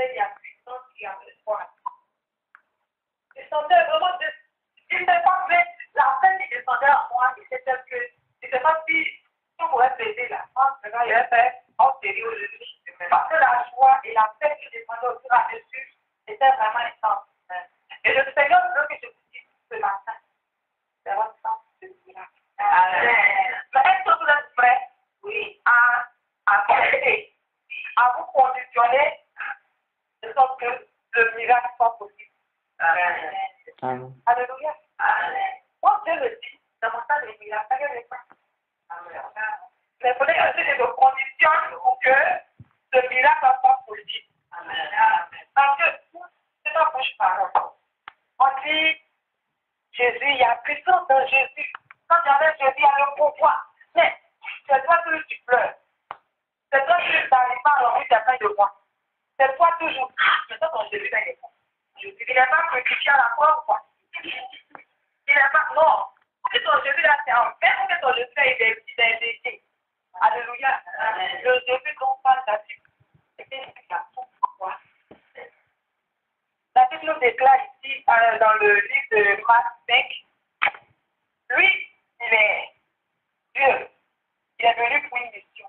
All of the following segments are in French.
sentais la puissance qui avait foi. Je sentais vraiment, il ne pas fait la peine qui descendait à moi, et c'était que, je ne sais pas si on pourrait plaider la France, mais quand il avait fait en série aujourd'hui, parce que la joie et la paix qui descendait au fur et à mesure, c'était vraiment intense. Et le Seigneur veut que je vous dise ce matin, c'est votre sens de miracle. Mais est-ce que vous êtes prêts? Oui. À faire à vous conditionner de sorte que le miracle soit possible. Amen. Alléluia. Moi, Dieu le dit, dans mon temps de miracle, ça ne pas. Mais il faudrait que je me conditionne pour que ce miracle soit possible. Parce que c'est pas bouche parole. On dit, Jésus, il y a puissance dans Jésus. Quand j'avais Jésus, il y a le pouvoir. Mais c'est toi que tu pleures. C'est toi qui n'arrives pas à enlever ta main de moi. C'est toi toujours. Mais toi, ton Jésus, il n'est pas. Il n'est pas crucifié à la croix ou quoi? Il n'est pas. Non. Et ton Jésus, là, c'est en fait que ton Jésus, il est dédié. Alléluia. Le Jésus dont parle là-dessus. C'est la pourquoi. La Bible nous déclare ici, dans le livre de Marc 5, lui, il est Dieu. Il est venu pour une mission.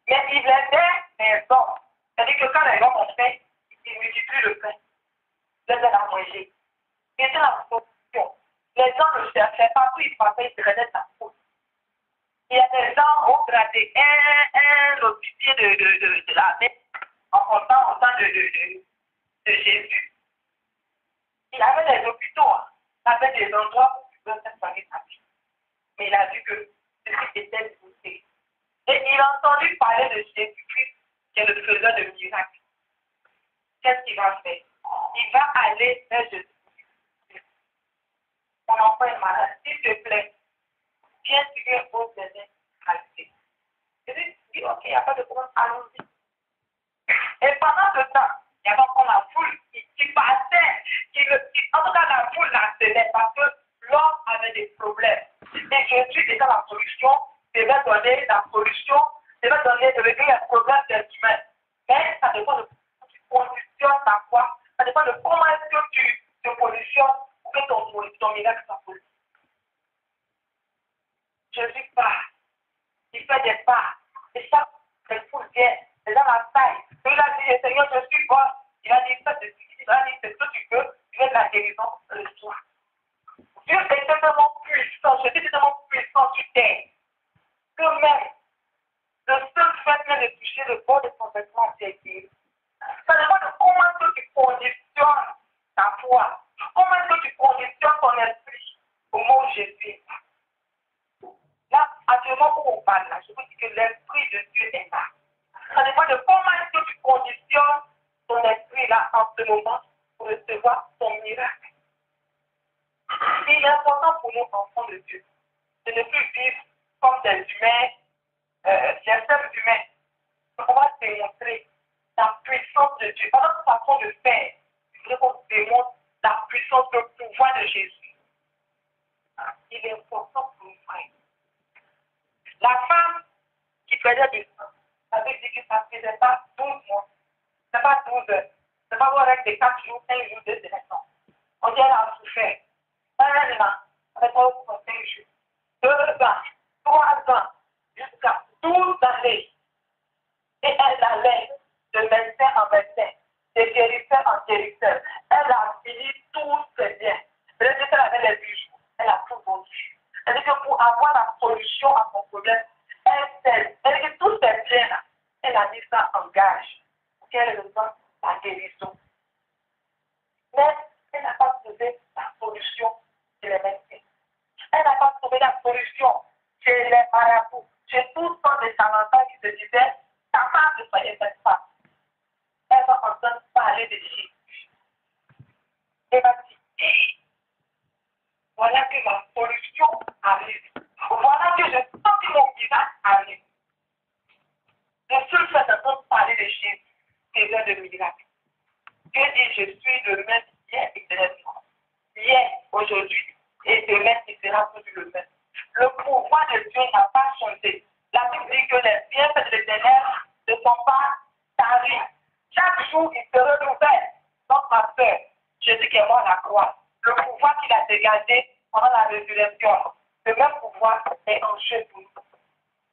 Mais il aidait les hommes. C'est-à-dire que quand les hommes ont fait, ils multiplient le pain. Ils les à manger. Il était la solution. Les gens ne cherchaient pas, où ils passaient, ils prenaient sa faute. Il y a des gens au gradé un officier de l'armée en comptant au temps de Jésus. Il avait des hôpitaux, il avait des endroits où tu peux faire soigner sa vie. Mais il a vu que ceci était poussé. Et il a entendu parler de Jésus-Christ, qui est le faiseur de miracles. Qu'est-ce qu'il va faire? Il va aller vers Jésus. Mon enfant est malade, s'il te plaît, viens suivre vos bébés qualité. Jésus dit, ok, il n'y a pas de problème, allons-y. Et pendant ce temps, il y avait encore la foule qui passait, en tout cas la foule l'encelait parce que l'homme avait des problèmes. Et Jésus était la solution, devait donner la solution, devait donner de régler les problèmes des humains. Mais ça dépend de comment tu conditionnes ta foi, ça dépend de comment est-ce que tu te positionnes pour que ton miracle soit possible. Jésus part, il fait des pas, et ça, les foules viennent, c'est dans la taille. Il a dit, Seigneur, je suis bon. Il a dit, c'est ce que tu veux, tu veux de la guérison le soir. Dieu est tellement puissant, je suis tellement puissant sur terre, que même le seul fait même de toucher le bord de son vêtement, c'est guéri. Ça dépend de comment est-ce que tu conditionnes ta foi, comment est-ce que tu conditionnes ton esprit au mot où Jésus est là. Là, actuellement où on parle, là, je vous dis que l'esprit de Dieu est là. Ça dépend de comment est-ce que tu conditionnes ton esprit là en ce moment pour recevoir ton miracle. Il est important pour nous, enfants de Dieu, de ne plus vivre comme des humains, des êtres humains. On va démontrer la puissance de Dieu. Par notre façon de faire, il faudrait qu'on démontre la puissance, le pouvoir de Jésus. Il est important pour nous, frères. La femme qui perdait du sang, ça veut dire que ça ne faisait pas 12 mois. Ce n'est pas 12 heures. Ce n'est pas voir avec des 4 jours, 5 jours, 2 semaines. On dit qu'elle a souffert. 1 an, avec 5 jours. 2 ans, 3 ans, jusqu'à 12 années. Et elle allait de médecin en médecin, de guérisseur en guérisseur. Elle a fini tous ses biens. Elle dit qu'elle avait les bijoux. Elle a tout vendu. Elle dit que pour avoir la solution à son problème, elle dit que tous ses biens, elle a mis ça en gage. Pour qu'elle reçoive la guérison. Mais elle n'a pas trouvé la solution chez les médecins. Elle n'a pas trouvé la solution chez les marabouts, chez tous sortes de charlatans qui se disaient, capable de soigner cette femme. Elle va entendre parler de Jésus. Elle va dire, voilà que ma solution arrive. Voilà que je sens que mon miracle arrive. Le seul fait d'entendre parler de Jésus, c'est l'heure de miracle. Dieu dit, je suis le même hier et éternellement. Hier, aujourd'hui et demain, il sera toujours le même. Le pouvoir de Dieu n'a pas changé. La Bible dit que les bienfaits de l'Éternel ne sont pas taris. Chaque jour, il se est mort à la croix, le pouvoir qu'il a dégagé pendant la résurrection, le même pouvoir est en jeu pour nous.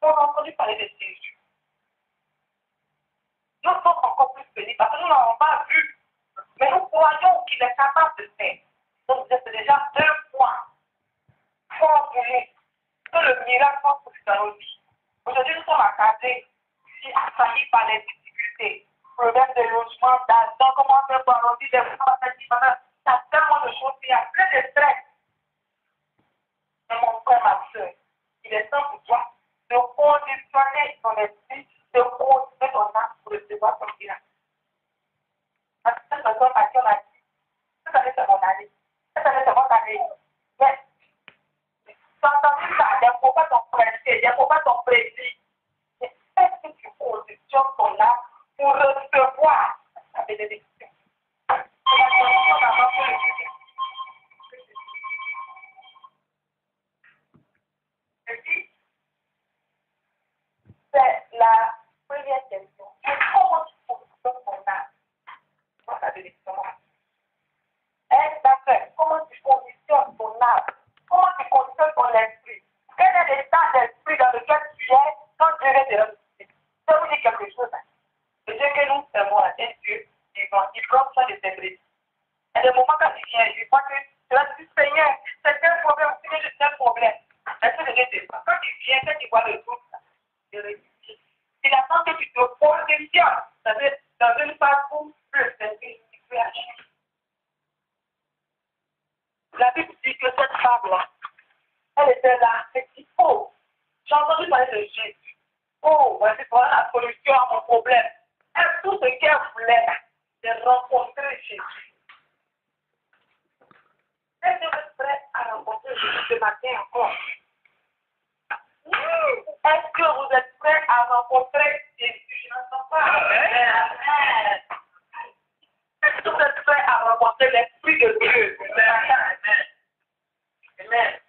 On a entendu parler de Jésus. Nous sommes encore plus bénis parce que nous n'avons pas vu, mais nous croyons qu'il est capable de faire. Donc, c'est déjà 2 points forts pour nous que le miracle va pour dans nos vies. Aujourd'hui, nous sommes accadrés, ici, assaillis par les difficultés, problèmes de logement, d'argent, comment faire pour arrondir des femmes, il y a tellement de choses, il y a plein de stress. Mais mon frère, ma soeur, il est temps pour toi de conditionner ton esprit, de conditionner ton âme pour recevoir ton miracle. Parce que cette personne à qui on a dit, cette année c'est mon année, cette année c'est mon année. Mais, tu as entendu ça, il ne faut pas ton principe, il ne faut pas ton précis. Est-ce que tu conditionnes ton âme pour recevoir la bénédiction? C'est la condition d'abord pour le Jésus. C'est la première question. Comment tu conditionnes ton âme pour la bénédiction? Comment tu conditionnes ton âme? Comment tu conditionnes ton esprit? Quel est l'état d'esprit dans lequel tu es quand Dieu vient te ressusciter? Je vais vous dire quelque chose. Le Dieu que nous servons, un Dieu vivant, il prend soin de ses brebis. Et le moment quand il vient, il voit que tu vas te dire, Seigneur, c'est un problème, c'est un problème. Est-ce que Dieu te voit? Quand il vient, quand il voit le doute, il réussit. Il attend que tu te positionnes. C'est-à-dire, dans une phase où le Saint-Esprit peut agir. La Bible dit que cette femme-là, elle était là, elle dit, oh, j'ai entendu parler de Jésus. Oh, voici voilà la solution à mon problème. Et tout ce qu'elle voulait, c'est rencontrer Jésus. Est-ce que vous êtes prêts à rencontrer Jésus ce matin encore? Est-ce que vous êtes prêts à rencontrer Jésus? Je n'entends pas. Amen. Est-ce que vous êtes prêts à rencontrer l'Esprit de Dieu? Amen. Amen.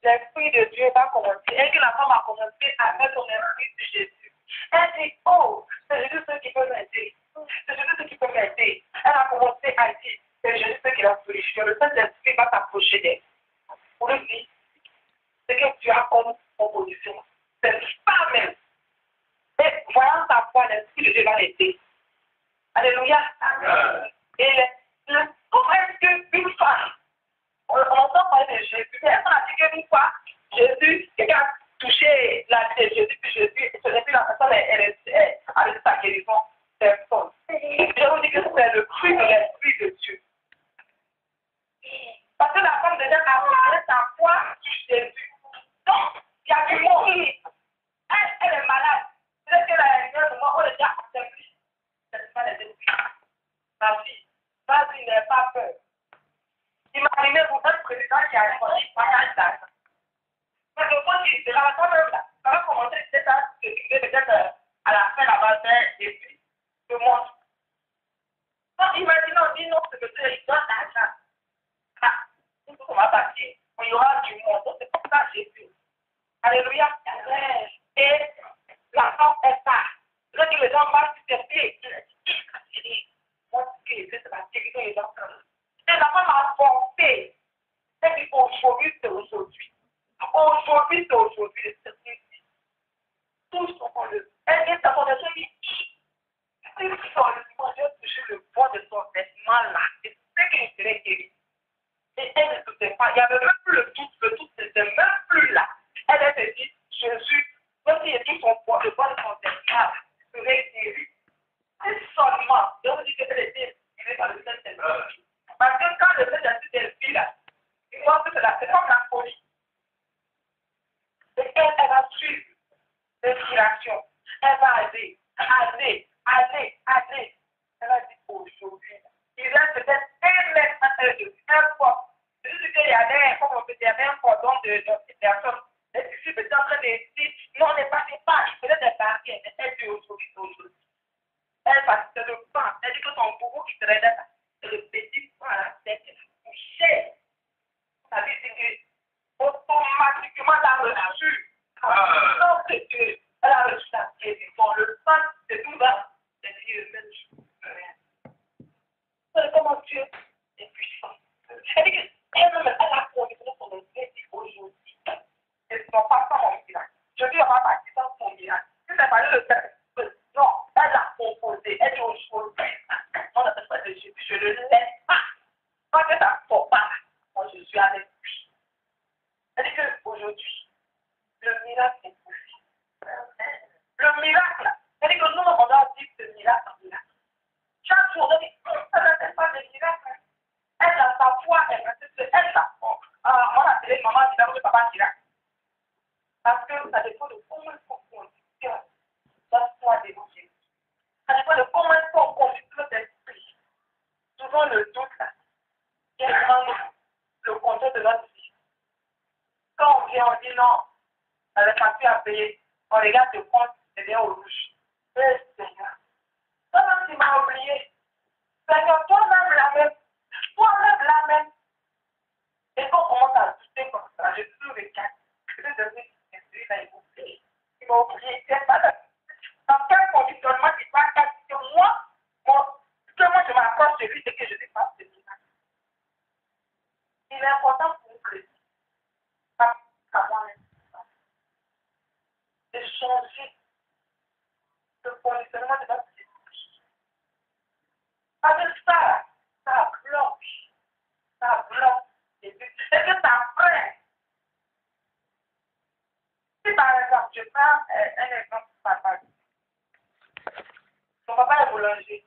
L'Esprit de Dieu va commencer. Et que la femme a commencé à mettre son esprit sur Jésus. Elle dit, oh, c'est Jésus ce qui peut m'aider. C'est Jésus ce qui peut m'aider. Elle a commencé à dire, c'est Jésus ce qui la solution. Le Saint-Esprit va t'approcher d'elle. Pour lui dire, ce que tu as comme opposition, c'est pas même. Et voyant ta foi, l'Esprit de Dieu va l'aider. Alléluia. Amen. Et comment est-ce qu'une femme, on entend parler de Jésus, mais elle a dit qu'une fois, Jésus, quelqu'un a touché la vie de Jésus, puis Jésus, la personne est avec sa guérison, personne. Je vous dis que c'est le fruit de l'Esprit de Dieu. Parce que la femme déjà a parlé sa foi sur Jésus. Donc, il y a du mot. Elle est malade. C'est qu'elle a une heure de mort, on est déjà accompli. C'est pas les esprits. Ma fille, vas-y, n'aie pas peur. Imaginez-vous un président qui a répondu partage d'argent. Parce que quand il sera quand même là, ça va commencer peut-être à s'occuper peut-être à la fin là-bas et puis le monde. Donc imaginez, on dit non, c'est que il donne l'argent. Ah, tout va passer. Il y aura du monde. Donc c'est comme ça Jésus. Alléluia. Et la femme est ça. Là, les gens marchent sur ses pieds. Il dit, moi, ce qui est, c'est la guérison des gens. Et la femme a pensé. Elle dit, aujourd'hui, c'est aujourd'hui. Aujourd'hui, c'est aujourd'hui. Tous sont le. Elle dit, sa fondation, elle dit, si seulement j'ai touché le bois de son vêtement là, c'est ce qui serait guéri. Et elle ne doutait pas. Il n'y avait même plus le doute n'était même plus là. Elle s'est dit, Jésus, même s'il y a tout son poids, le bois de son vêtement serait guéri. Et seulement, je vous dis que elle était guérie par le Saint-Esprit. Parce que quand le Saint-Esprit là, il voit que c'est comme la folie. Et elle va suivre l'inspiration. Elle va aller. Elle va dire aujourd'hui. Il reste peut-être un mètre entre les deux, un fois. C'est juste qu'il y avait, comme on peut dire, un cordon de personnes. Et puis, peut-être en train de dire, non, on n'est pas il faisait des barrières, mais elle dit aujourd'hui. Elle va se le prendre. Elle dit que son bourreau qui serait là, c'est le petit point à la tête, couché. Ça veut dire que automatiquement, la reçu. Donc, c'est que elle a reçu la guérison. Le sang, c'est tout là. C'est Dieu, même chose. Comment Dieu est puissant. C'est-à-dire qu'elle-même, elle a connu son esprit aujourd'hui. Et son papa, mon miracle. Je lui ai pas parti dans son miracle. Si c'est pas le fait, non, elle a composé. Elle dit aujourd'hui, on appelle ça de Jésus, je ne le laisse pas. Quand que ça ne sort pas, moi je suis avec lui. C'est-à-dire qu'aujourd'hui, le miracle est possible. Le miracle, c'est-à-dire que nous, on doit dire ce miracle en miracle. Chaque jour, on dit, ça n'appelle pas de miracle. Elle a sa foi, elle a. On a appelé maman, dit, le papa miracle. Parce que ça dépend de comment est-ce qu'on conduit la foi d'évangile. Ça dépend de comment est-ce qu'on conduit notre esprit. Souvent, le doute, là, qui est vraiment le contrôle de notre vie. Quand on vient, on dit non, la facture à payer, on regarde le compte, c'est bien au rouge. Eh, Seigneur, toi-même, tu m'as oublié. Seigneur, toi-même la même. Et quand on commence à douter comme ça, je trouve les cas. Je devais il m'a oublié. Il m'a oublié. Dans quel conditionnement il va que moi, seulement je m'accorde sur lui, c'est que je ne pas ce miracle. Il est important pour nous de pas avoir de changer le conditionnement de notre esprit. Avec ça bloque. Ça bloque. Et que ça freine. Si par exemple, je prends un exemple de papa. Ton papa est boulanger.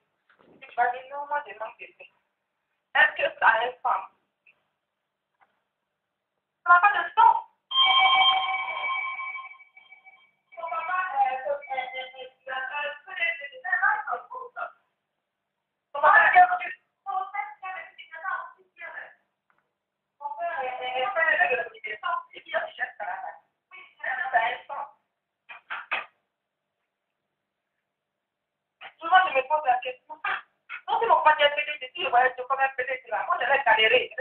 Tu vas dire non, moi je manque de pain. Est-ce que ça a une femme? Ça n'a pas de sens. Ton papa est souvent, je me pose la question. Non, si mon père est pédé, je voyais quand même pédé, moi, je vais galérer.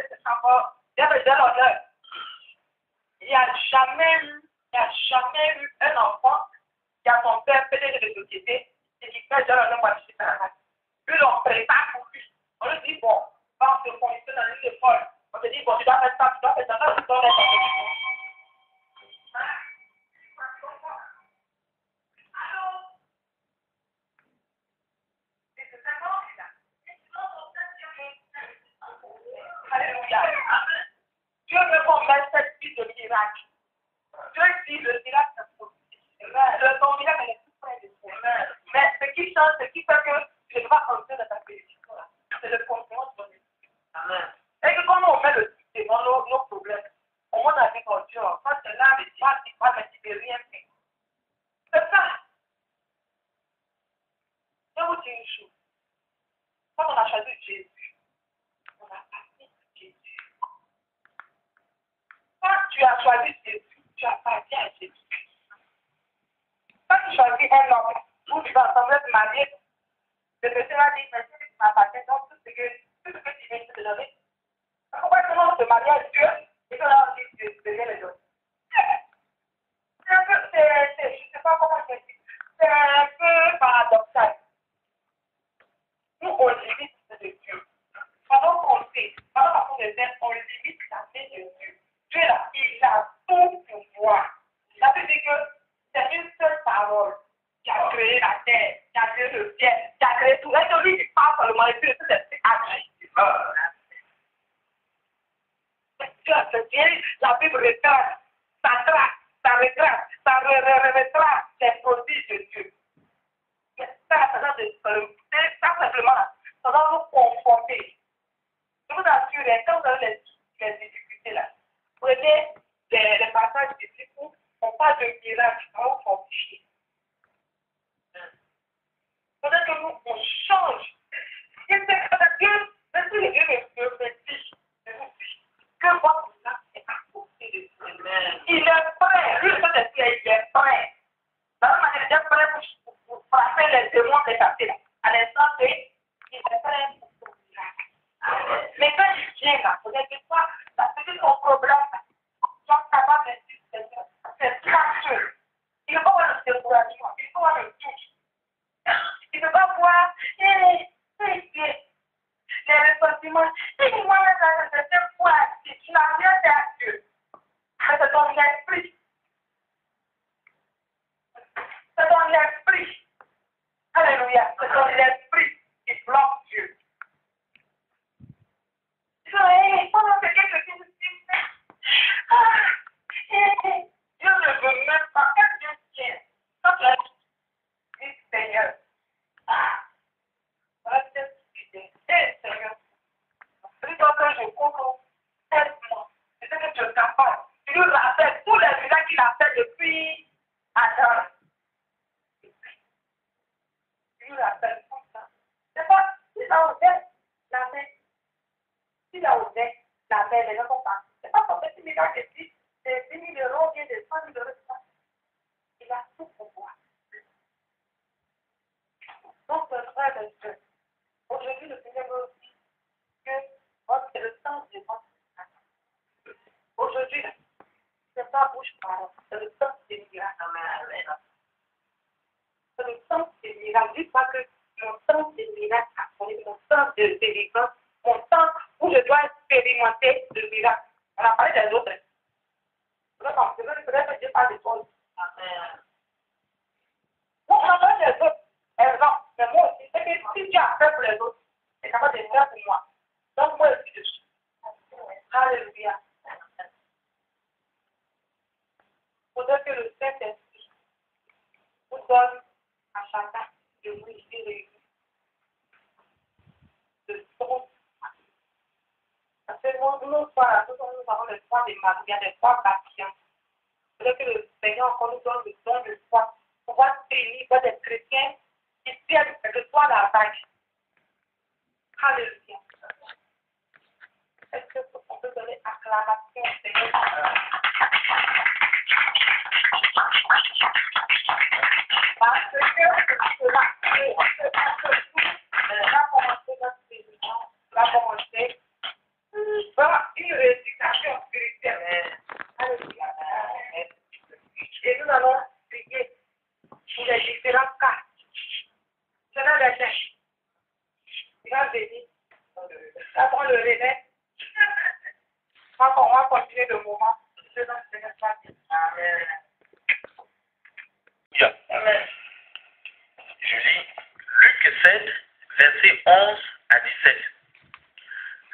Il n'y a jamais eu un enfant qui a son père pédé de société et qui fait déjà le nom de la lui, on prépare pour lui. On lui dit, bon, on se conditionne dans une école. On te dit, bon, tu dois faire ça, tu dois faire ça, tu dois faire ça. Alléluia. Dieu veut qu'on mette cette vie de miracle. Dieu dit le miracle est possible. Ton miracle est tout près de toi. Mais ce qui change, ce qui fait que je ne vais pas continuer de ta bénédiction, c'est le contenu de ton esprit. Et que quand on met le succès dans nos problèmes, on monte avec mon Dieu. Quand c'est là, mais tu ne peux rien faire. C'est ça. Je vous dis une chose. Quand on a choisi Jésus, on a parti de Jésus. Quand tu as choisi Jésus, tu as parti à Jésus. Quand tu choisis un homme, où tu vas sembler te marier, le monsieur m'a dit, mais tu m'appartiens, donc tout ce que tu viens de te donner. Pourquoi tout le monde se marie à Dieu et que là on dit Dieu, je viens les donner. C'est un peu, je ne sais pas comment je dis, c'est un peu paradoxal. Nous, on limite de Dieu. Pendant qu'on sait, pendant qu'on les aime, on limite la vie de Dieu. Dieu là, il a tout pouvoir. Ça veut dire que c'est une seule parole qui a créé la terre, qui a créé le ciel, qui a créé tout. Et celui qui parle seulement, et puis c'est agit. La Bible retrace, ça trace, ça retrace, ça retrace les prodiges de Dieu. Ça simplement, ça va vous conforter. Je vous assure, quand vous avez les difficultés là, prenez les passages bibliques où on parle de miracle, ça va vous fortifier. Peut-être que nous, on change. Et c'est que Dieu, même si Dieu me dit, je vous dis, que votre miracle est à côté de vous. Il est prêt, lui, il est prêt. De la même manière, il est prêt pour frapper les démons décapés là. À l'instant T, il est prêt pour ton miracle. Mais quand il vient là, vous n'avez pas, c'est que ton problème, tu es capable de dire, c'est gratuit. Il ne faut pas voir le découragement, il faut voir le doute. Il ne peut pas voir les responsabilités Dieu l'appelle comme ça. C'est pas, si ça osait, la main. Si ça osait, la main, les gens sont partis. C'est pas comme si les gars qui disent, c'est 10 000 euros, bien des 100 000 euros, tout ça. Il a tout pour moi. Donc, frère et sœur, aujourd'hui, le Seigneur veut aussi que c'est le temps de votre. Aujourd'hui, c'est pas bouche parole, c'est le temps des miracles. C'est le temps des miracles. Dis pas que mon temps des miracles, mon temps de délivrance, mon temps où je dois expérimenter le miracle. On a parlé des autres. Peut-être que Dieu parle de toi. On a parlé des autres. Non, mais moi aussi, c'est que si Dieu a fait pour les autres, c'est capable de faire pour moi. Donc, moi aussi, je suis. Alléluia. Il faudrait que le Saint-Esprit vous donne à chacun de vous réunir de son. Parce que nous avons le foi des malades, il y a des foi patients. Il faudrait que le Seigneur encore nous donne le don de foi pour pouvoir bénir des chrétiens qui tiennent de toi la vague. Alléluia. Est-ce qu'on peut donner acclamation au Seigneur? Parce que cela, va commencer notre guérison, va commencer par une rééducation spirituelle. Alléluia. Et nous allons prier pour les différents cas. Cela les gens. Il va venir. D'abord le relais. On va continuer le moment. Amen. Amen. Je lis Luc 7, versets 11 à 17.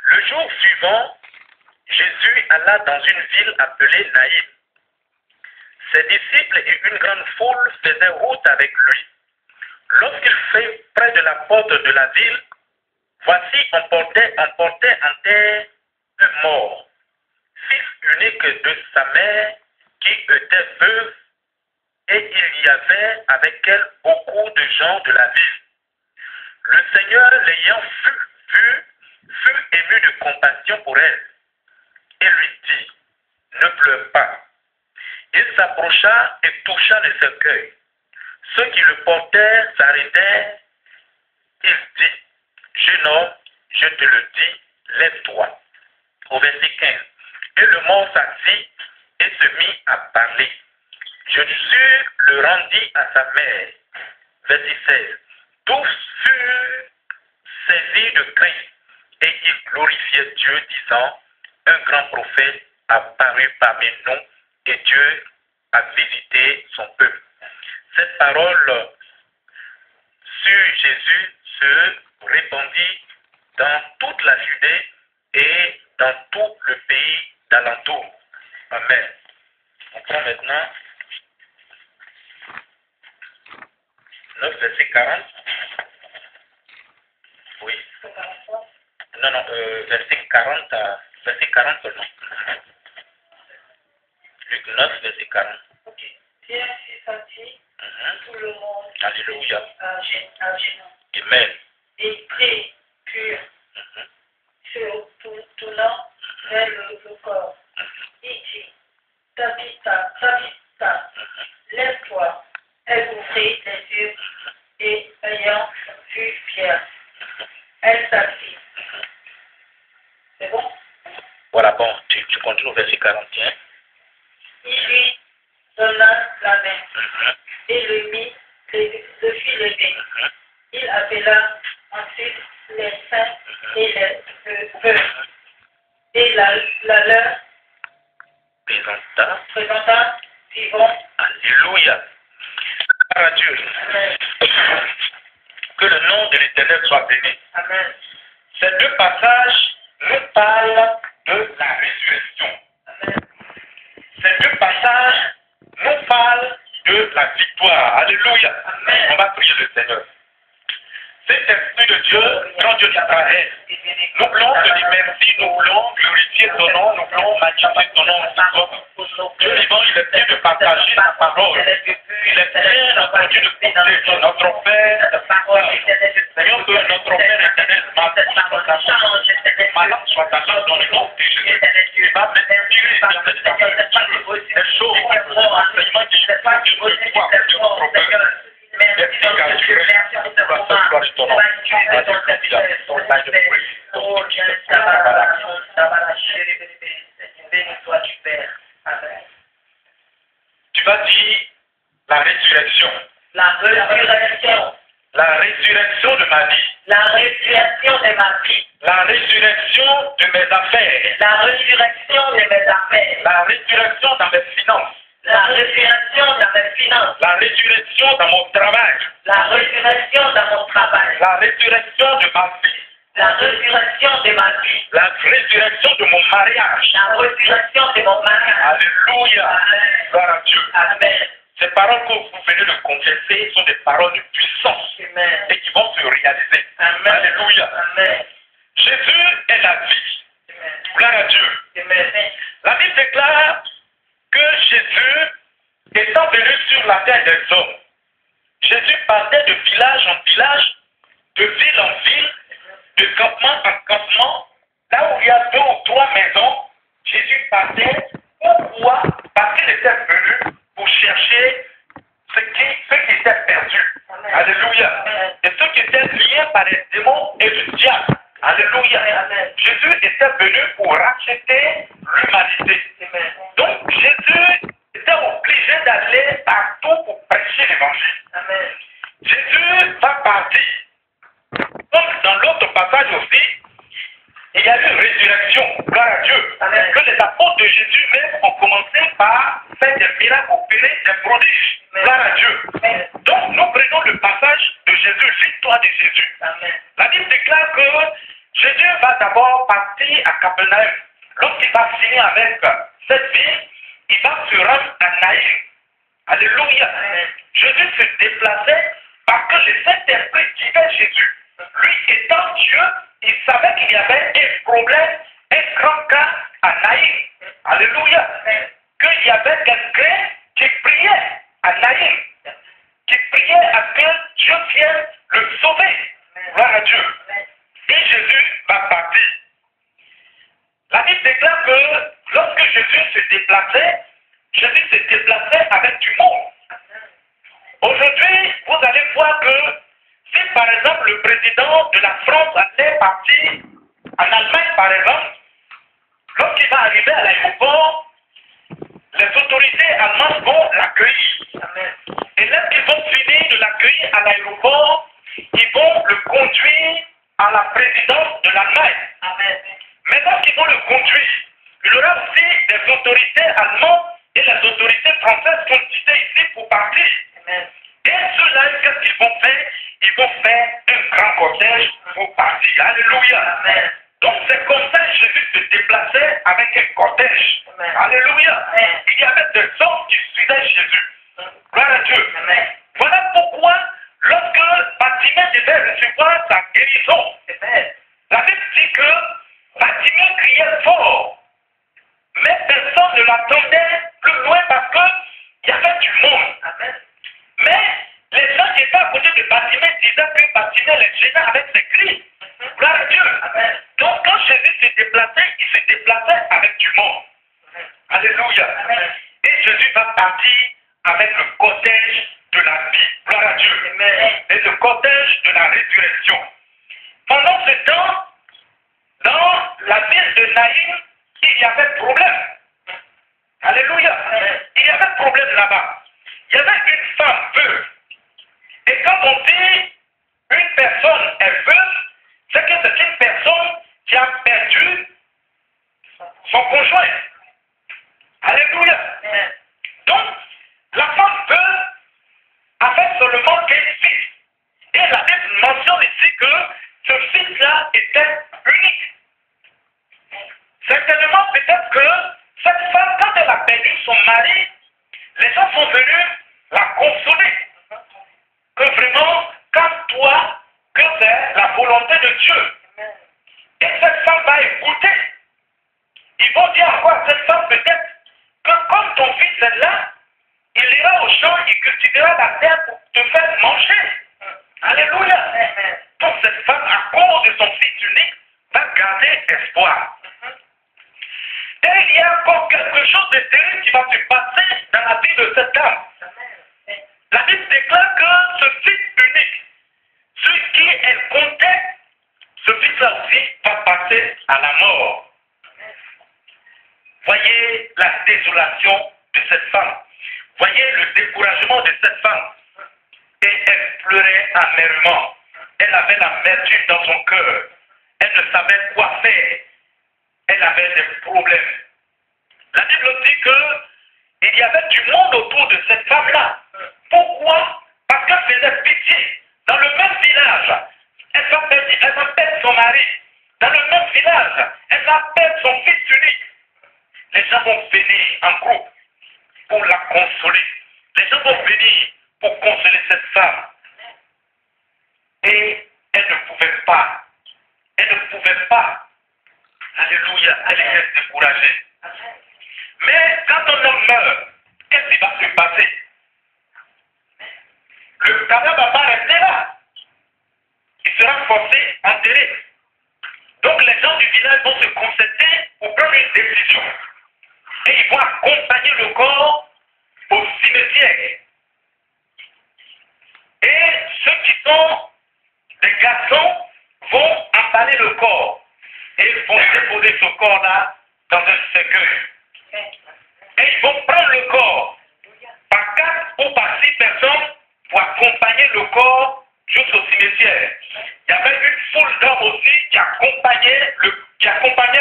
Le jour suivant, Jésus alla dans une ville appelée Naïm. Ses disciples et une grande foule faisaient route avec lui. Lorsqu'il fut près de la porte de la ville, voici on portait en terre un mort, fils unique de sa mère qui était veuve, et il y avait avec elle beaucoup de gens de la ville. Le Seigneur, l'ayant vu, fut ému de compassion pour elle, et lui dit, ne pleure pas. Il s'approcha et toucha le cercueil. Ceux qui le portèrent s'arrêtèrent. Il dit, jeune homme, je te le dis, lève-toi. Au verset 15. Et le mort s'assit et se mit à parler. Jésus le rendit à sa mère. Verset 16. Tous furent saisis de crainte et ils glorifiaient Dieu, disant, un grand prophète a paru parmi nous et Dieu a visité son peuple. Cette parole sur Jésus se répandit dans toute la Judée et dans tout le pays d'alentour. Amen. On prend maintenant 9, verset 40. Oui. Non, verset 40 seulement. Luc 9, verset 40. Ok. Pierre s'est senti tout le monde. Alléluia. À genoux. Amen. Et prit pur, se tournant vers le corps. Il dit, Tabitha, lève-toi. Elle ouvrit les yeux et ayant vu Pierre, elle s'assit. C'est bon? Voilà, bon, tu continues au verset 41. Il lui donna la main et le fit lever. Il appela ensuite les saints et les veuves et la leur présenta vivant. Alléluia. Gloire à Dieu. Amen. Que le nom de l'Éternel soit béni. Amen. Ces deux passages nous parlent de la résurrection. Amen. Ces deux passages nous parlent de la victoire. Alléluia. Amen. On va prier le Seigneur. Saint-Esprit de Dieu, grand Dieu d'Israël, nous voulons te dire merci, nous voulons glorifier ton nom, nous voulons magnifier ton nom. Dieu vivant, il est bien de partager ta parole. Il est bien entendu de pousser notre Père, que notre Père éternel, ma bouche soit ta bouche, ma langue soit ta langue dans le nom de Jésus. Tu vas m'inspirer dans cette aventure des choses, enseignements qui de toi, de notre Père. Merci car tu es pour la seule gloire de ton nom. Alléluia. Ton nom de prière. Oh, béni sois-tu, Père. Amen. Tu vas dire la résurrection. La résurrection. La résurrection de ma vie. La résurrection de ma vie. La résurrection de mes affaires. La résurrection de mes affaires. La résurrection dans mes finances. La résurrection dans mes finances. La résurrection dans mon travail. La résurrection dans mon travail. La résurrection de ma vie. La résurrection de ma vie. La résurrection de mon mariage. La résurrection de mon mariage. Alléluia. Amen. Gloire à Dieu. Amen. Ces paroles que vous venez de confesser sont des paroles de puissance Amen. et qui vont se réaliser. Amen. Alléluia. Amen. Jésus est la vie. Amen. Gloire à Dieu. Amen. La Bible déclare que Jésus, étant venu sur la terre des hommes, Jésus partait de village en village, de ville en ville, de campement en campement, là où il y a 2 ou 3 maisons, Jésus partait. Pourquoi? Parce qu'il était venu pour chercher ceux qui étaient perdus. Amen. Alléluia. Et ceux qui étaient liés par les démons et le diable. Alléluia. Amen. Jésus était venu pour racheter l'humanité. Amen. Donc Jésus était obligé d'aller partout pour prêcher l'évangile. Amen. Jésus va partir. Comme dans l'autre passage aussi, il y a eu résurrection. Gloire à Dieu. Amen. Que les apôtres de Jésus même ont commencé par faire des miracles, opérer des prodiges. Amen. Gloire à Dieu. Amen. Donc nous prenons le passage de Jésus, l'histoire de Jésus. Amen. La Bible déclare que Jésus va d'abord partir à Capernaum. Lorsqu'il va finir avec cette ville, il va se rendre à Naïm. Alléluia. Amen. Jésus se déplaçait parce que le Saint-Esprit guidait Jésus. Lui étant Dieu, il savait qu'il y avait un problème, un grand cas à Naïm. Alléluia. Qu'il y avait quelqu'un qui priait à Naïm, qui priait à ce que Dieu vienne le sauver. Gloire à Dieu. Et Jésus va partir. La Bible déclare que lorsque Jésus se déplaçait avec du monde. Aujourd'hui, vous allez voir que si par exemple le président de la France allait partir en Allemagne par exemple, lorsqu'il va arriver à l'aéroport, les autorités allemandes vont l'accueillir. Et lorsqu'ils vont finir de l'accueillir à l'aéroport, ils vont le conduire à la présidence de l'Allemagne. Mais lorsqu'ils vont le conduire, il y aura aussi des autorités allemandes et les autorités françaises qui ont quitté ici pour partir. Et ceux-là, qu'est-ce qu'ils vont faire? Ils vont faire un grand cortège pour partir. Alléluia. Donc c'est comme ça que Jésus se déplaçait avec un cortège. Alléluia. Il y avait des hommes qui suivaient Jésus. Gloire à Dieu. Voilà pourquoi lorsque Bartimée devait recevoir sa guérison, la Bible dit que Bartimée criait fort. Mais personne ne l'attendait plus loin parce qu'il y avait du monde. Mais les gens qui étaient à côté de Bartimée disaient que Bartimée les gênait avec ses cris. Gloire à Dieu. Donc quand Jésus se déplaçait, il se déplaçait avec du monde. Alléluia. Et Jésus va partir avec le cortège de la vie. Gloire à Dieu. Et le cortège de la résurrection. Pendant ce temps, dans la ville de Naïm, il y avait problème. Alléluia. Il y avait problème là-bas. Il y avait une femme veuve. Et quand on dit une personne est veuve, c'est que c'est une personne qui a perdu son conjoint. Alléluia. Donc, la femme veuve avait seulement qu'un fils. Et la Bible mentionne ici que ce fils-là était unique. Certainement, peut-être que cette femme, quand elle a perdu son mari, les gens sont venus la consoler. Que vraiment, calme-toi, que c'est la volonté de Dieu. Et cette femme va écouter. Ils vont dire encore à cette femme peut-être que comme ton fils est là, il ira au champ, il cultivera la terre pour te faire manger. Alléluia. Donc cette cause de son fils unique, va garder espoir. Et il y a encore quelque chose de terrible qui va se passer dans la vie de cette dame. La Bible déclare que ce fils unique, celui qui elle comptait, ce fils-là aussi va passer à la mort. Voyez la désolation de cette femme. Voyez le découragement de cette femme. Et elle pleurait amèrement. Elle avait l'amertume dans son cœur. Elle ne savait quoi faire. Elle avait des problèmes. La Bible dit qu'il y avait du monde autour de cette femme-là. Pourquoi? Parce qu'elle faisait pitié. Dans le même village, elle va perdre son mari. Dans le même village, elle va perdre son fils unique. Les gens vont venir en groupe pour la consoler. Les gens vont venir pour consoler cette femme. Et elle ne pouvait pas. Elle ne pouvait pas. Alléluia. Elle était découragée. Mais quand un homme meurt, qu'est-ce qui va se passer? Le cadavre va pas rester là. Il sera forcé à enterrer. Donc les gens du village vont se concerter pour prendre une décision. Et ils vont accompagner le corps au cimetière. Et ceux qui sont des garçons vont emballer le corps. Et ils vont déposer ce corps-là dans un cercueil. Et ils vont prendre le corps par 4 ou par 6 personnes pour accompagner le corps jusqu'au cimetière. Il y avait une foule d'hommes aussi qui accompagnait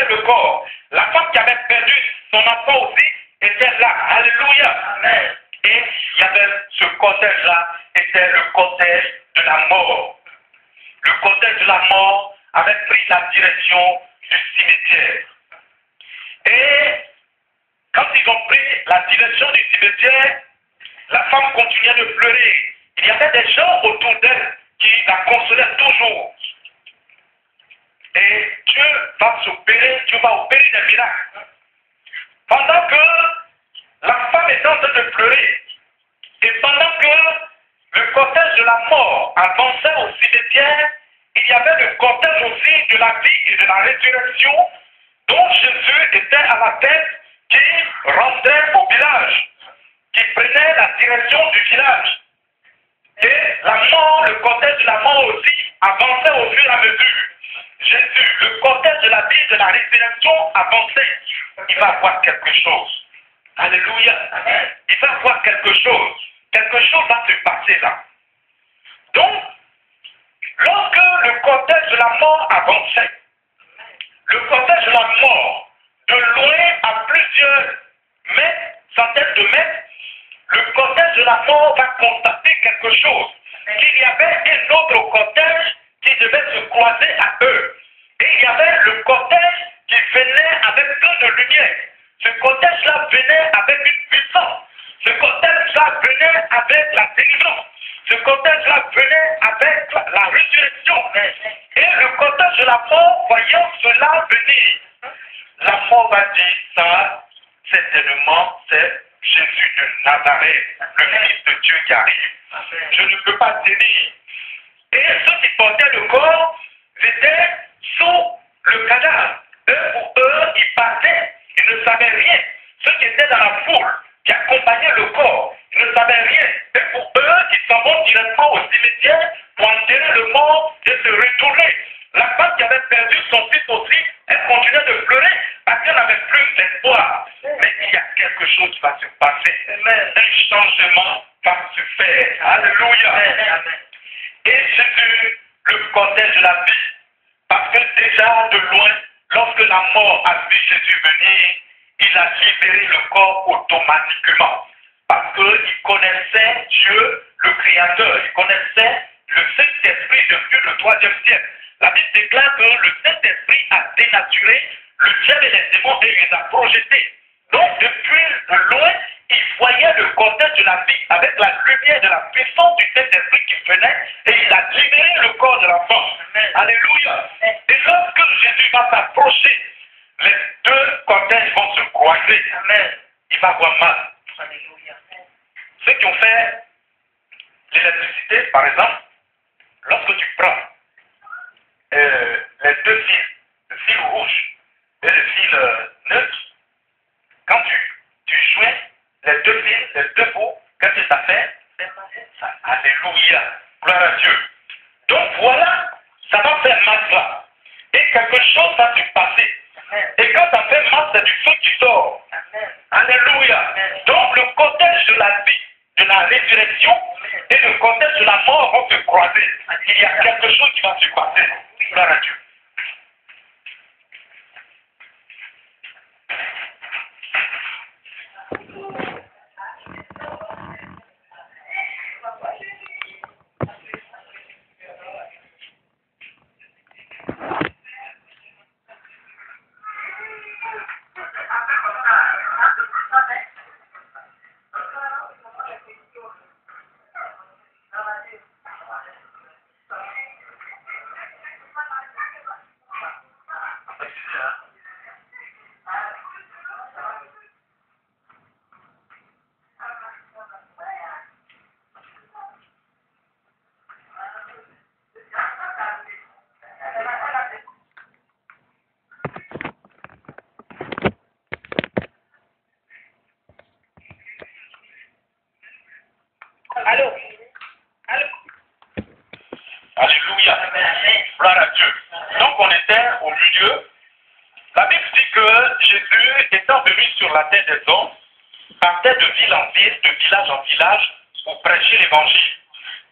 le corps. La femme qui avait perdu son enfant aussi était là. Alléluia. Amen. Et il y avait ce cortège-là, était le cortège de la mort. Le cortège de la mort avait pris la direction du cimetière. Et quand ils ont pris la direction du cimetière, la femme continuait de pleurer. Il y avait des gens autour d'elle qui la consolaient toujours. Et Dieu va s'opérer, Dieu va opérer des miracles. Pendant que la femme était en train de pleurer, et pendant que le cortège de la mort avançait au cimetière, il y avait le cortège aussi de la vie et de la résurrection, dont Jésus était à la tête, qui rendait au village, qui prenait la direction du village. Et la mort, le cortège de la mort aussi avançait au fur et à mesure. Jésus, le cortège de la vie et de la résurrection avançait. Il va voir quelque chose. Alléluia. Il va voir quelque chose. Quelque chose va se passer là. Donc, lorsque le cortège de la mort avançait, le cortège de la mort, de loin à plusieurs mètres, centaines de mètres, le cortège de la mort va constater quelque chose. Qu'il y avait un autre cortège qui devait se croiser à eux. Et il y avait le cortège qui venait avec plein de lumière. Ce cortège-là venait avec une puissance. Ce cortège-là venait avec la délivrance. Ce cortège-là venait avec la résurrection. Et le cortège de la mort, voyant cela venir, la mort va dire ça, certainement, c'est Jésus de Nazareth, le Fils de Dieu qui arrive. Je ne peux pas tenir. Et ceux qui portaient le corps étaient sous le cadavre. Eux, pour eux, ils partaient. Ils ne savaient rien. Ceux qui étaient dans la foule, qui accompagnaient le corps, ils ne savaient rien. Et pour eux, ils s'en vont directement au cimetière pour enterrer le mort et se retourner. La femme qui avait perdu son fils aussi, elle continuait de pleurer parce qu'elle n'avait plus d'espoir. Mais il y a quelque chose qui va se passer. Un changement va se faire. Alléluia. Et Jésus, le cortège de la vie, parce que déjà de loin, lorsque la mort a vu Jésus venir, il a libéré le corps automatiquement. Parce qu'il connaissait Dieu, le Créateur. Il connaissait le Saint-Esprit depuis le 3e siècle. La Bible déclare que le Saint-Esprit a dénaturé le diable et les démons et les a projetés. Donc, depuis loin, il voyait le cortège de la vie avec la lumière de la puissance du Saint-Esprit qui venait et il a libéré le corps de la femme. Alléluia. Et lorsque Jésus va s'approcher, les deux cortèges vont se croiser. Il va avoir mal. Alléluia. Ceux qui ont fait l'électricité, par exemple, lorsque tu prends les deux fils, les deux bouts, qu'est-ce que ça fait? Alléluia. Gloire à Dieu. Donc voilà, ça va faire mal là. Et quelque chose va se passer. Et quand ça fait mal, c'est du feu qui sort. Alléluia. Donc le cortège de la vie, de la résurrection et le cortège de la mort vont se croiser. Il y a quelque chose qui va se passer. Gloire à Dieu. Allô? Allô? Alléluia. Gloire à Dieu. Donc on était au milieu. La Bible dit que Jésus, étant venu sur la terre des hommes, partait de ville en ville, de village en village, pour prêcher l'évangile.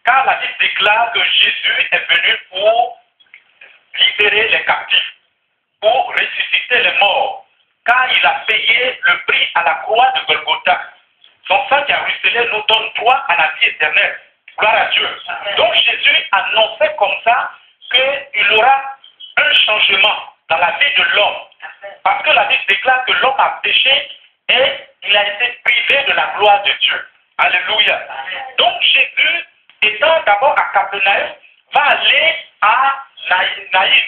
Car la Bible déclare que Jésus est venu pour libérer les captifs, pour ressusciter les morts, car il a payé le prix à la croix de Golgotha. Son sang qui a ruisselé nous donne droit à la vie éternelle. Gloire à Dieu. Donc Jésus annonçait comme ça qu'il y aura un changement dans la vie de l'homme. Parce que la Bible déclare que l'homme a péché et il a été privé de la gloire de Dieu. Alléluia. Donc Jésus, étant d'abord à Capernaum, va aller à Naïm.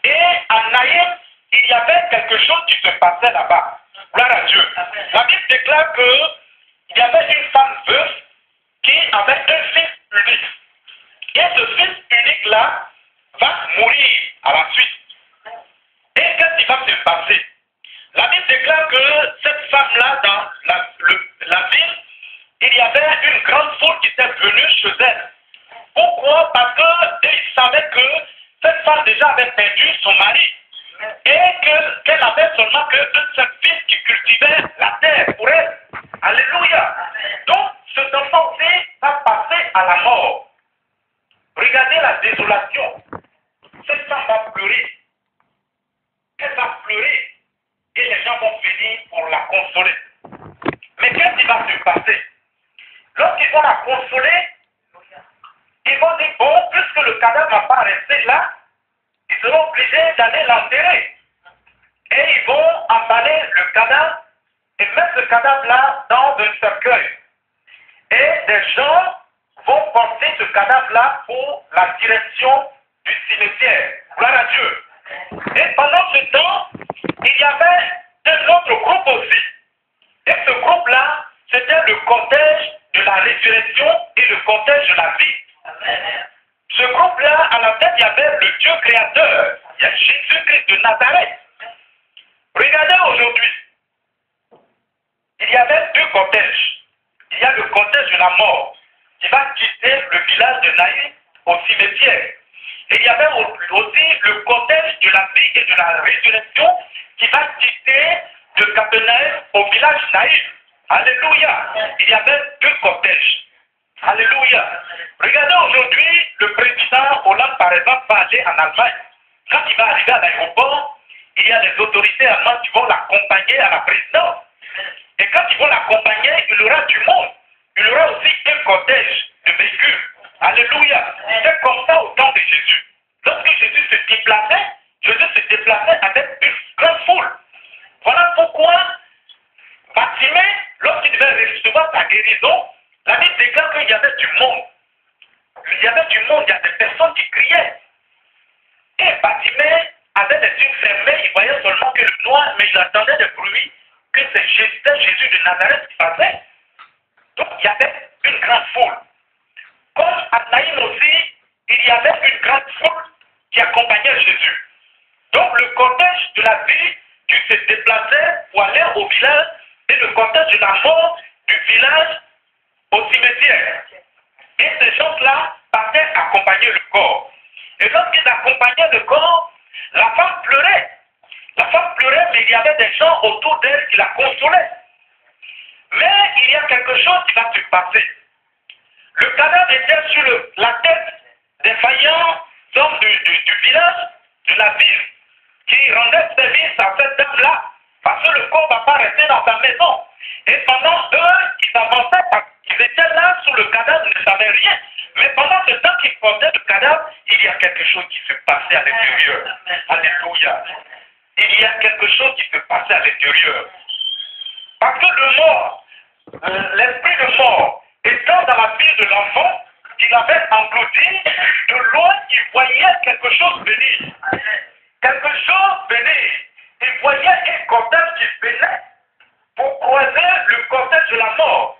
Et à Naïm, il y avait quelque chose qui se passait là-bas. Gloire à Dieu. La Bible déclare que il y avait une femme veuve qui avait un fils unique. Et ce fils unique-là va mourir à la suite. Et qu'est-ce qui va se passer? La Bible déclare que cette femme-là, dans la ville, il y avait une grande foule qui était venue chez elle. Pourquoi? Parce qu'ils savaient que cette femme déjà avait perdu son mari. Et qu'elle avait seulement qu'un seul fils qui cultivait la terre pour elle. Alléluia. Donc, cet enfant-ci va passer à la mort. Regardez la désolation. Cette femme va pleurer. Elle va pleurer. Et les gens vont venir pour la consoler. Mais qu'est-ce qui va se passer? Lorsqu'ils vont la consoler, ils vont dire, bon, puisque le cadavre ne va pas rester là, ils seront obligés d'aller l'enterrer. Et ils vont emballer le cadavre et mettre ce cadavre-là dans un cercueil. Et des gens vont porter ce cadavre-là pour la direction du cimetière. Gloire à Dieu. Et pendant ce temps, il y avait un autre groupe aussi. Et ce groupe-là, c'était le cortège de la résurrection et le cortège de la vie. Ce groupe-là, à la tête, il y avait le Dieu créateur. Il y a Jésus-Christ de Nazareth. Regardez aujourd'hui. Il y avait deux cortèges. Il y a le cortège de la mort qui va quitter le village de Naïm au cimetière. Et il y avait aussi le cortège de la vie et de la résurrection qui va quitter de Capernaum au village Naïm. Alléluia. Il y avait deux cortèges. Alléluia. Regardez aujourd'hui, le président Hollande, par exemple, va aller en Allemagne. Quand il va arriver à l'aéroport, il y a les autorités allemandes qui vont l'accompagner à la présidence. Et quand ils vont l'accompagner, il y aura du monde. Il y aura aussi un cortège de véhicules. Alléluia. C'est comme ça au temps de Jésus. Lorsque Jésus se déplaçait avec une grande foule. Voilà pourquoi Bartimée, lorsqu'il devait recevoir sa guérison, la Bible déclare qu'il y avait du monde. Il y avait du monde, il y a des personnes qui criaient. Et Bartimée avait les yeux fermés, il voyait seulement que le noir, mais il entendait des bruits, que c'est Jésus de Nazareth qui passait. Donc il y avait une grande foule. Comme à Naïm aussi, il y avait une grande foule qui accompagnait Jésus. Donc le cortège de la vie qui se déplaçait pour aller au village et le cortège de la mort du village au cimetière. Et ces gens-là partaient accompagner le corps. Et lorsqu'ils accompagnaient le corps, la femme pleurait. La femme pleurait, mais il y avait des gens autour d'elle qui la consolaient. Mais il y a quelque chose qui va se passer. Le cadavre était sur la tête des vaillants hommes du village, de la ville, qui rendaient service à cette dame-là, parce que le corps ne va pas rester dans sa maison. Et pendant eux, ils avançaient, parce qu'ils étaient là sous le cadavre, ils ne savaient rien. Mais pendant ce temps qu'ils portaient le cadavre, il y a quelque chose qui se passait à l'intérieur. Alléluia. Il y a quelque chose qui se passait à l'intérieur. Parce que le mort, l'esprit de mort, étant dans la vie de l'enfant, il avait englouti, de loin, il voyait quelque chose venir. Quelque chose venir. Il voyait un cortège qui venait pour croiser le cortège de la mort.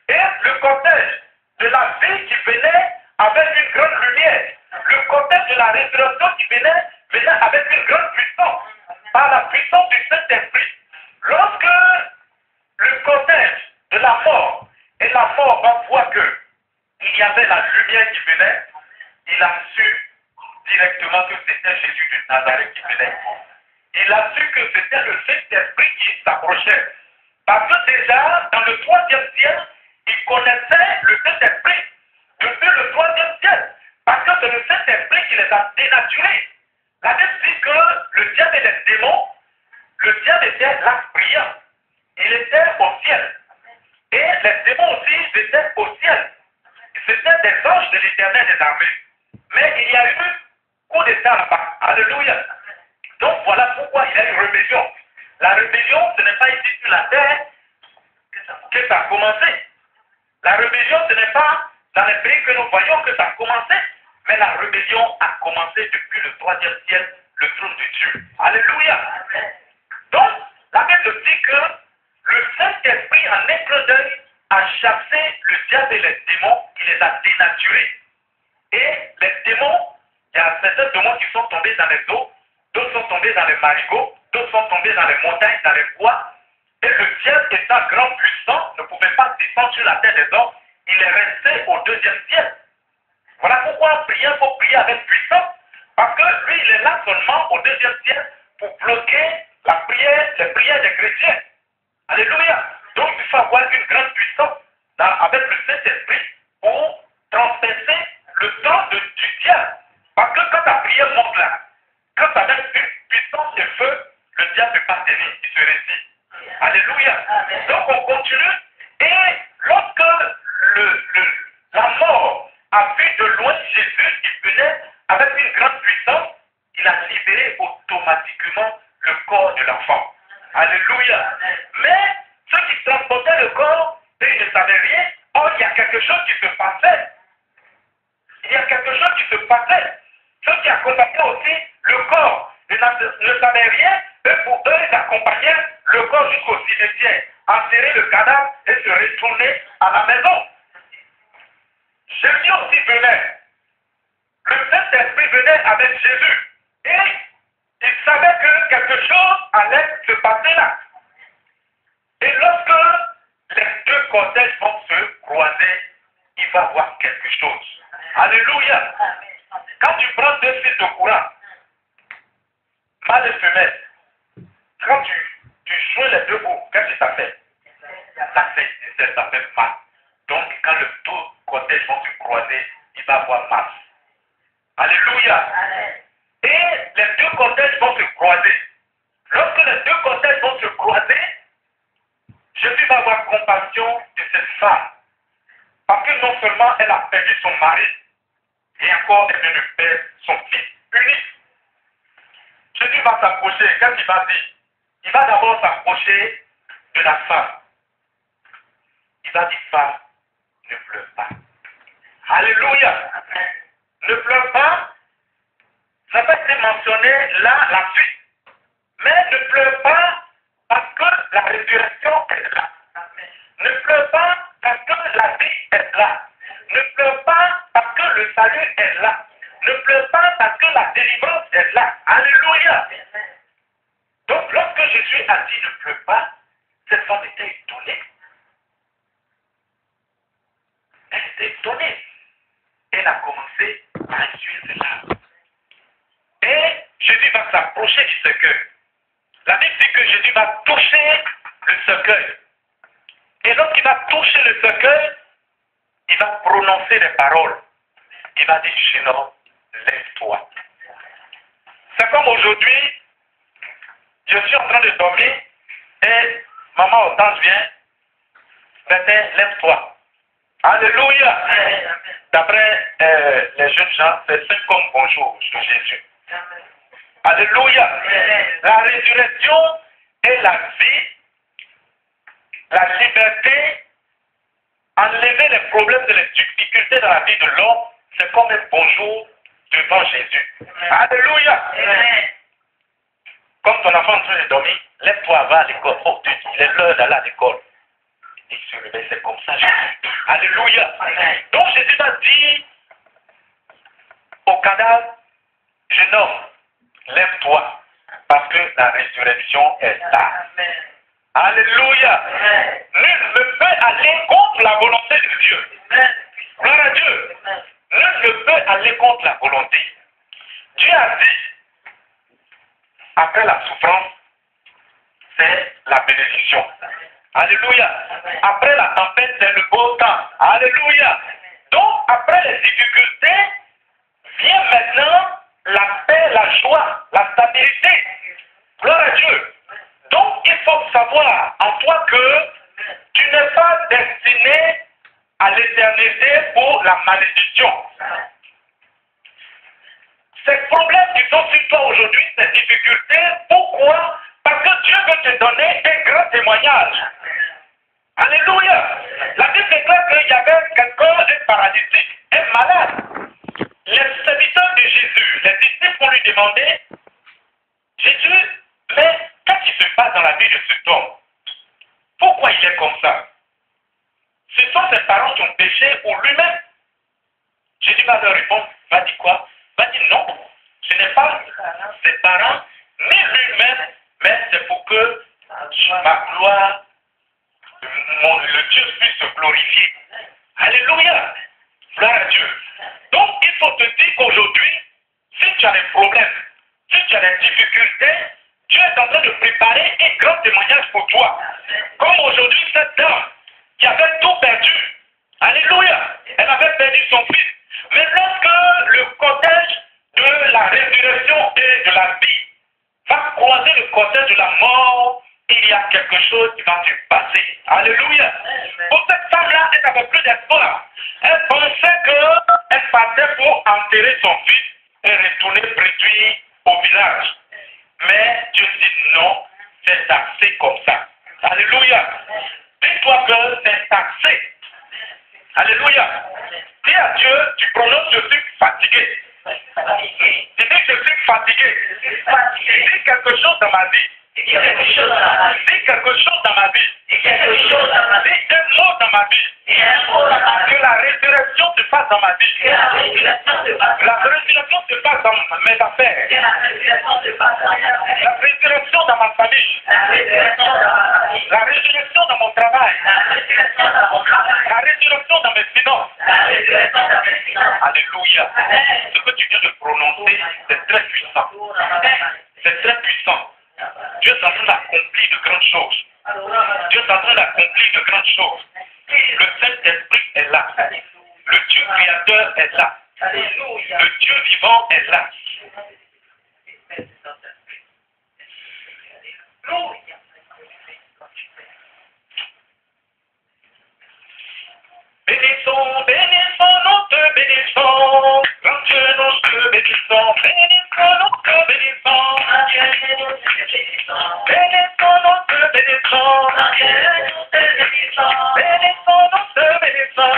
Et le cortège de la vie qui venait avec une grande lumière. Le cortège de la résurrection qui venait avec une grande puissance. Par la puissance du Saint-Esprit. Lorsque le cortège de la mort, et la mort va voir que il y avait la lumière qui venait, il a su directement que c'était Jésus de Nazareth qui venait. Il a su que c'était le Saint-Esprit qui s'approchait. Parce que déjà, dans le 3e ciel, il connaissait le Saint-Esprit. Depuis le 3e ciel. Parce que c'est le Saint-Esprit qui les a dénaturés. La Bible dit que le diable et les démons, le diable était là priant. Il était au ciel. Et les démons aussi étaient au ciel. C'était des anges de l'Éternel des armées. Mais il y a eu coup d'état là-bas. Alléluia. Donc voilà pourquoi il y a une rébellion. La rébellion, ce n'est pas ici sur la terre que ça a commencé. La rébellion, ce n'est pas dans les pays que nous voyons que ça a commencé. Mais la rébellion a commencé depuis le 3e ciel, le trône de Dieu. Alléluia. Donc, la Bible dit que le Saint-Esprit, en un clin d'œil, a chassé le diable et les démons, il les a dénaturés. Et les démons, il y a certains démons qui sont tombés dans les eaux, d'autres sont tombés dans les marigots, d'autres sont tombés dans les montagnes, dans les bois. Et le diable étant grand puissant, ne pouvait pas descendre sur la terre des hommes, il est resté au 2e ciel. Voilà pourquoi en priant, il faut prier avec puissance, parce que lui, il est là seulement au 2e ciel pour bloquer la prière, les prières des chrétiens. Alléluia. Donc il faut avoir une grande puissance avec le Saint-Esprit pour transpercer le temps du diable. Parce que quand ta prière monte là, quand tu as une puissance de feu, le diable ne peut pas tenir, il se résit. Alléluia. Donc on continue, et lorsque la mort a vu de loin Jésus qui venait avec une grande puissance, il a libéré automatiquement le corps de l'enfant. Alléluia. Mais ceux qui transportaient le corps, ils ne savaient rien. Or, il y a quelque chose qui se passait. Il y a quelque chose qui se passait. Ceux qui accompagnaient aussi le corps ne savaient rien. Et pour eux, ils accompagnaient le corps jusqu'au cimetière, enterrer le cadavre et se retourner à la maison. Jésus aussi venait. Le Saint-Esprit venait avec Jésus. Et il savait que quelque chose allait se passer là. Et lorsque les deux cortèges vont se croiser, il va y avoir quelque chose. Alléluia. Quand tu prends 2 fils de courant, mâle et femelle, quand tu joues les 2 bouts, qu'est-ce que ça fait? Ça fait mal. Donc, quand les 2 cortèges vont se croiser, il va y avoir mal. Alléluia. Et les 2 cortèges vont se croiser. Lorsque les 2 cortèges vont se croiser, Jésus va avoir compassion de cette femme. Parce que non seulement elle a perdu son mari, et encore elle vient de perdre son fils unique. Jésus va s'approcher. Qu'est-ce qu'il va dire? Il va d'abord s'approcher de la femme. Il va dire, femme, ne pleure pas. Alléluia. Ne pleure pas. Ça n'a pas été mentionné là, la suite. Mais ne pleure pas parce que la résurrection est là. Ne pleure pas parce que la vie est là. Ne pleure pas parce que le salut est là. Ne pleure pas parce que la délivrance est là. Alléluia. Donc lorsque Jésus a dit ne pleure pas, cette femme était étonnée. été donnée. Elle a commencé à suivre l'arbre. Et Jésus va s'approcher du cercueil. La Bible dit que Jésus va toucher le cercueil. Et lorsqu'il va toucher le cercueil, il va prononcer des paroles. Il va dire, jeune homme, lève-toi. C'est comme aujourd'hui, je suis en train de dormir et maman Hortense vient, Bertin, lève-toi. Alléluia. D'après les jeunes gens, c'est 5 comme bonjour sur Jésus. Alléluia. La résurrection est la vie, la liberté, enlever les problèmes et les difficultés dans la vie de l'homme, c'est comme un bonjour devant Jésus. Alléluia. Comme ton enfant est en train de dormir, lève-toi, va à l'école. Oh, il est l'heure d'aller à l'école. Il se réveille, c'est comme ça, Jésus. Alléluia. Donc Jésus va dire au cadavre, jeune homme, lève-toi, parce que la résurrection est là. Alléluia. Nul ne peut aller contre la volonté de Dieu. Gloire à Dieu. Nul ne peut aller contre la volonté. Dieu a dit, après la souffrance, c'est la bénédiction. Alléluia. Après la tempête, c'est le beau temps. Alléluia. Donc, après les difficultés, vient maintenant la paix, la joie, la stabilité. Gloire à Dieu. Donc, il faut savoir en toi que tu n'es pas destiné à l'éternité pour la malédiction. Ces problèmes qui sont sur toi aujourd'hui, ces difficultés, pourquoi? Parce que Dieu veut te donner un grand témoignage. Alléluia. La Bible déclare qu'il y avait quelqu'un, un paralytique, un malade. Les serviteurs de Jésus, les disciples vont lui demander, Jésus, mais qu'est-ce qui se passe dans la vie de cet homme? Pourquoi il est comme ça? Ce sont ses parents qui ont péché ou lui-même? Jésus va leur répondre, va dire quoi? Va dire non, ce n'est pas ses parents, ni lui-même, mais c'est pour que ma gloire, le Dieu puisse se glorifier. Alléluia. Gloire à Dieu. Donc, il faut te dire qu'aujourd'hui, si tu as des problèmes, si tu as des difficultés, Dieu est en train de préparer un grand témoignage pour toi. Comme aujourd'hui, cette dame qui avait tout perdu. Alléluia. Elle avait perdu son fils. Mais lorsque le cortège de la résurrection et de la vie va croiser le cortège de la mort, il y a quelque chose qui va se passer. Alléluia. Pour cette femme-là, elle n'avait plus d'espoir. Elle pensait qu'elle partait pour enterrer son fils et retourner préduire au village. Mais Dieu dit non, c'est assez comme ça. Alléluia. Dis-toi que c'est assez. Alléluia. Dis à Dieu, tu prononces, je suis fatigué. Tu dis que je suis fatigué. Dis quelque chose dans ma vie. Dis quelque chose dans ma vie. Dis un mot dans ma vie. Que la résurrection se fasse dans ma vie. La résurrection se fasse dans mes affaires. La résurrection dans ma famille. La résurrection dans mon travail. La résurrection dans mes finances. Alléluia. Ce que tu viens de prononcer, c'est très puissant. C'est très puissant. Dieu est en train d'accomplir de grandes choses. Dieu est en train d'accomplir de grandes choses. Le Saint-Esprit est là. Le Dieu créateur est là. Le Dieu vivant est là. Bénissons, bénissons, nous te bénissons. Grand Dieu, nous te bénissons. Bénissons, nous te bénissons. Bénissons, nous te bénissons. Bénissons, nous te bénissons.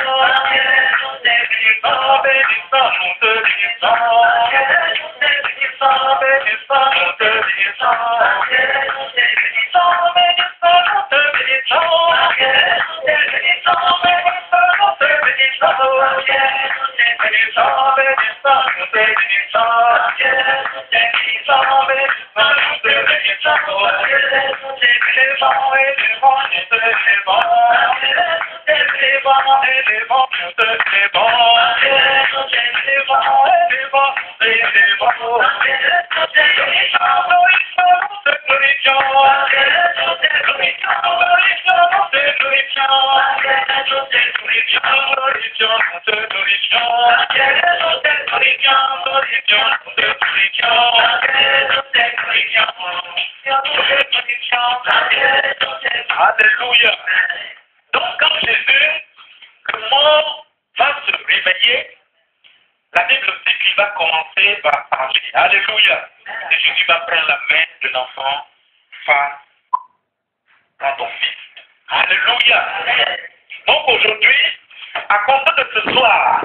Bénissons, bénissons, nous te bénissons. Bénissons, bénissons, nous te bénissons. Bénissons, bénissons, nous te bénissons. Bénissons, Alléluia. Donc quand Jésus, le mort, va se réveiller, la Bible dit qu'il va commencer par parler. Alléluia. Et Jésus va prendre la main de l'enfant, femme, prends ton fils. Alléluia. Donc aujourd'hui, à compter de ce soir,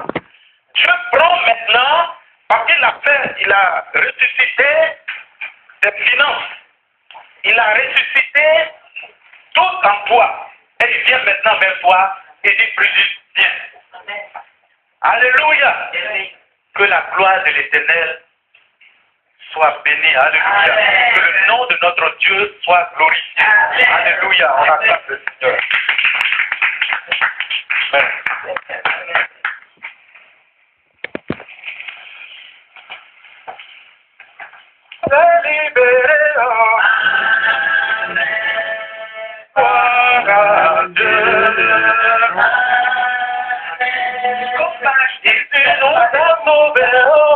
Dieu prend maintenant, parce qu'il a fait, il a ressuscité tes finances. Il a ressuscité tout en toi. Et il vient maintenant vers toi et dit, Brigitte, viens. Alléluia. Que la gloire de l'Éternel soit bénie. Alléluia. Amen. Que le nom de notre Dieu soit glorifié. Amen. Alléluia. On acclame le Seigneur. Amen. Libéré, gloire à Dieu. Et tu nous as sauvés.